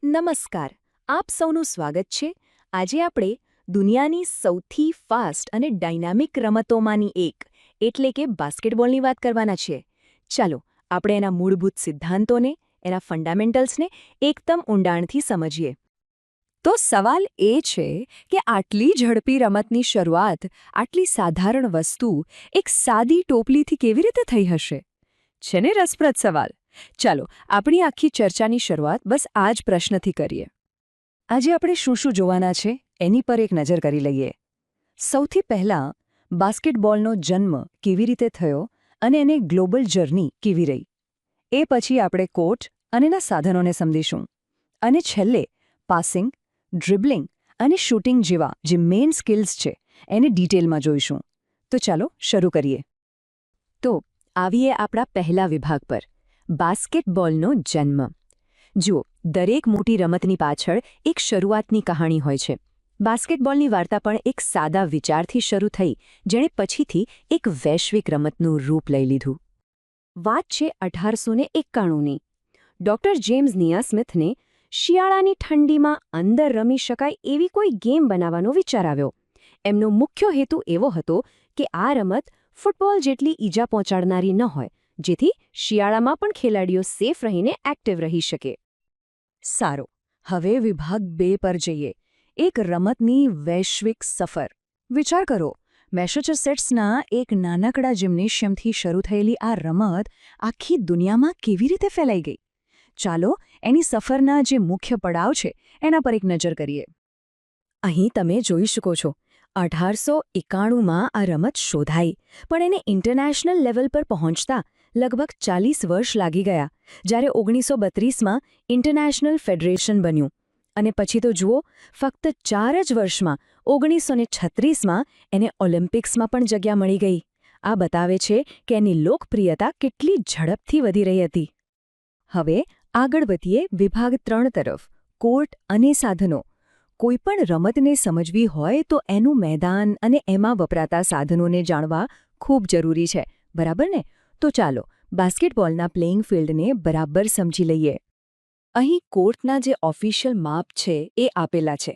નમસ્કાર, આપ સૌનું સ્વાગત છે. આજે આપણે દુનિયાની સૌથી ફાસ્ટ અને ડાયનામિક રમતોમાંની એક એટલે કે બાસ્કેટબોલની વાત કરવાના છીએ. ચાલો આપણે એના મૂળભૂત સિદ્ધાંતોને, એના ફંડામેન્ટલ્સને એકદમ ઊંડાણથી સમજીએ. તો સવાલ એ છે કે આટલી ઝડપી રમતની શરૂઆત આટલી સાધારણ વસ્તુ એક સાદી ટોપલીથી કેવી રીતે થઈ હશે? છે ને રસપ્રદ સવાલ. ચાલો આપણી આખી ચર્ચાની શરૂઆત બસ આ જ પ્રશ્નથી કરીએ. આજે આપણે શું શું જોવાના છે એની પર એક નજર કરી લઈએ. સૌથી પહેલાં બાસ્કેટબોલનો જન્મ કેવી રીતે થયો અને એને ગ્લોબલ જર્ની કેવી રહી. એ પછી આપણે કોર્ટ અને એના સાધનોને સમજીશું. અને છેલ્લે પાસિંગ, ડ્રિબલિંગ અને શૂટિંગ જેવા જે મેઇન સ્કિલ્સ છે એને ડિટેલમાં જોઈશું. તો ચાલો શરૂ કરીએ. તો આવીએ આપણા પહેલા વિભાગ પર, બાસ્કેટબોલનો જન્મ. જુઓ, દરેક મોટી રમતની પાછળ એક શરૂઆતની કહાણી હોય છે. બાસ્કેટબોલની વાર્તા પણ એક સાદા વિચારથી શરૂ થઈ, જેણે પછીથી એક વૈશ્વિક રમતનું રૂપ લઈ લીધું. વાત છે 1891ની. ડૉક્ટર જેમ્સ નિયાસ્મિથને શિયાળાની ઠંડીમાં અંદર રમી શકાય એવી કોઈ ગેમ બનાવવાનો વિચાર આવ્યો. એમનો મુખ્ય હેતુ એવો હતો કે આ રમત ફૂટબોલ જેટલી ઈજા પહોંચાડનારી ન હોય, જેથી શિયાળામાં પણ ખેલાડીઓ સેફ રહીને એક્ટિવ રહી શકે. સારું, હવે વિભાગ 2 પર જઈએ. એક રમતની વૈશ્વિક સફર. વિચાર કરો, મેસેચ્યુસેટ્સના એક નાનકડા જિમ્નેશિયમથી શરૂ થયેલી આ રમત આખી દુનિયામાં કેવી રીતે ફેલાઈ ગઈ? ચાલો એની સફરના જે મુખ્ય પડાવ છે એના પર એક નજર કરીએ. અહીં તમે જોઈ શકો છો, 1891માં આ રમત શોધાઈ, પણ એને ઇન્ટરનેશનલ લેવલ પર પહોંચતા લગભગ 40 વર્ષ લાગી ગયા, જ્યારે 1932માં ઇન્ટરનેશનલ ફેડરેશન બન્યું. અને પછી તો જુઓ, ફક્ત 4 જ વર્ષમાં 1936માં એને ઓલિમ્પિક્સમાં પણ જગ્યા મળી ગઈ. આ બતાવે છે કે એની લોકપ્રિયતા કેટલી ઝડપથી વધી રહી હતી. હવે આગળ વધીએ વિભાગ 3 તરફ, કોર્ટ અને સાધનો. કોઈપણ રમતને સમજવી હોય તો એનું મેદાન અને એમાં વપરાતા સાધનોને જાણવા ખૂબ જરૂરી છે, બરાબર ને? તો ચાલો બાસ્કેટબોલના પ્લેઇંગ ફિલ્ડને બરાબર સમજી લઈએ. અહીં કોર્ટના જે ઓફિશિયલ માપ છે એ આપેલા છે.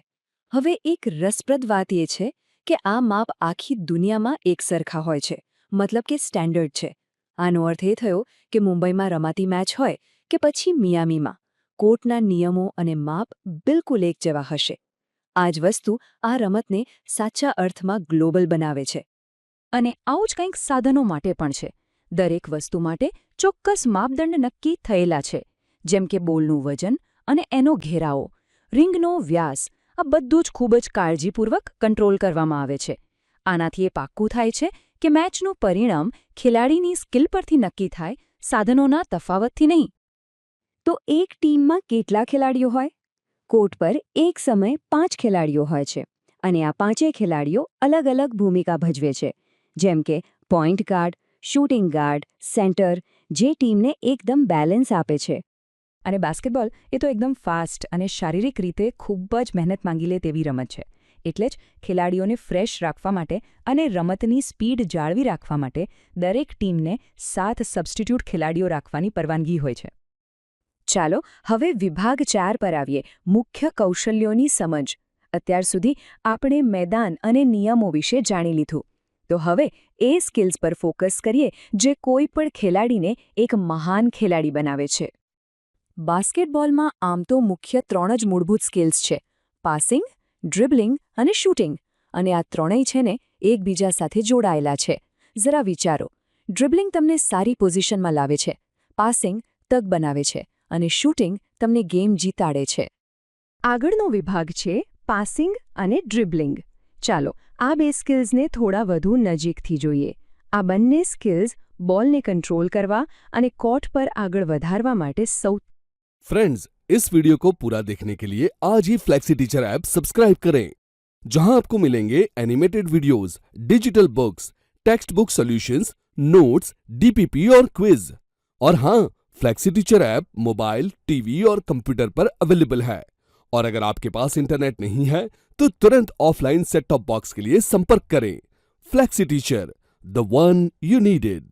હવે એક રસપ્રદ વાત એ છે કે આ માપ આખી દુનિયામાં એકસરખા હોય છે, મતલબ કે સ્ટેન્ડર્ડ છે. આનો અર્થ એ થયો કે મુંબઈમાં રમાતી મેચ હોય કે પછી મિયામીમાં, કોર્ટના નિયમો અને માપ બિલકુલ એક જેવા હશે. આ જ વસ્તુ આ રમતને સાચા અર્થમાં ગ્લોબલ બનાવે છે. અને આવું જ કંઈક સાધનો માટે પણ છે. દરેક વસ્તુ માટે ચોક્કસ માપદંડ નક્કી થયેલા છે, જેમ કે બોલનું વજન અને એનો ઘેરાવો, રિંગનો વ્યાસ. આ બધું જ ખૂબ જ કાળજીપૂર્વક કંટ્રોલ કરવામાં આવે છે. આનાથી એ પાક્કું થાય છે કે મેચનું પરિણામ ખેલાડીની સ્કિલ પરથી નક્કી થાય, સાધનોના તફાવતથી નહીં. તો એક ટીમમાં કેટલા ખેલાડીઓ હોય? કોર્ટ પર એક સમયે 5 ખેલાડીઓ હોય છે, અને આ 5 ખેલાડીઓ અલગ અલગ ભૂમિકા ભજવે છે, જેમ કે point guard, shooting guard, centre, જે ટીમને એકદમ બેલેન્સ આપે છે. અને બાસ્કેટબોલ એ તો એકદમ ફાસ્ટ અને શારીરિક રીતે ખૂબ જ મહેનત માંગી લે તેવી રમત છે. એટલે જ ખેલાડીઓને ફ્રેશ રાખવા માટે અને રમતની સ્પીડ જાળવી રાખવા માટે દરેક ટીમને 7 સબસ્ટિટ્યૂટ ખેલાડીઓ રાખવાની પરવાનગી હોય છે. ચાલો હવે વિભાગ 4 પર આવીએ, મુખ્ય કૌશલ્યોની સમજ. અત્યાર સુધી આપણે મેદાન અને નિયમો વિશે જાણી લીધું. તો હવે એ સ્કિલ્સ પર ફોકસ કરીએ જે કોઈ પણ ખેલાડીને એક મહાન ખેલાડી બનાવે છે. બાસ્કેટબોલમાં આમ તો મુખ્ય 3 જ મૂળભૂત સ્કિલ્સ છે: પાસિંગ, ડ્રિબલિંગ અને શૂટિંગ. અને આ ત્રણેય છે ને એકબીજા સાથે જોડાયેલા છે. જરા વિચારો, ડ્રિબલિંગ તમને સારી પોઝિશનમાં લાવે છે, પાસિંગ તક બનાવે છે અને શૂટિંગ તમને ગેમ જીતાડે છે. આગળનો વિભાગ છે પાસિંગ અને ડ્રિબલિંગ. ચાલો આ 2 સ્કિલ્સને થોડા વધુ નજીકથી જોઈએ. આ બંને સ્કિલ્સ બોલને કંટ્રોલ કરવા અને કોર્ટ પર આગળ વધારવા માટે फ्रेंड्स, इस वीडियो को पूरा देखने के लिए आज ही फ्लेक्सी टीचर ऐप सब्सक्राइब करें, जहां आपको मिलेंगे animated videos, digital books, text book solutions, notes, DPP और क्विज. और हाँ, flexi teacher app mobile, TV और कंप्यूटर पर अवेलेबल है. और अगर आपके पास इंटरनेट नहीं है तो तुरंत ऑफलाइन सेट टॉप बॉक्स के लिए संपर्क करें. Flexi teacher, the one you needed.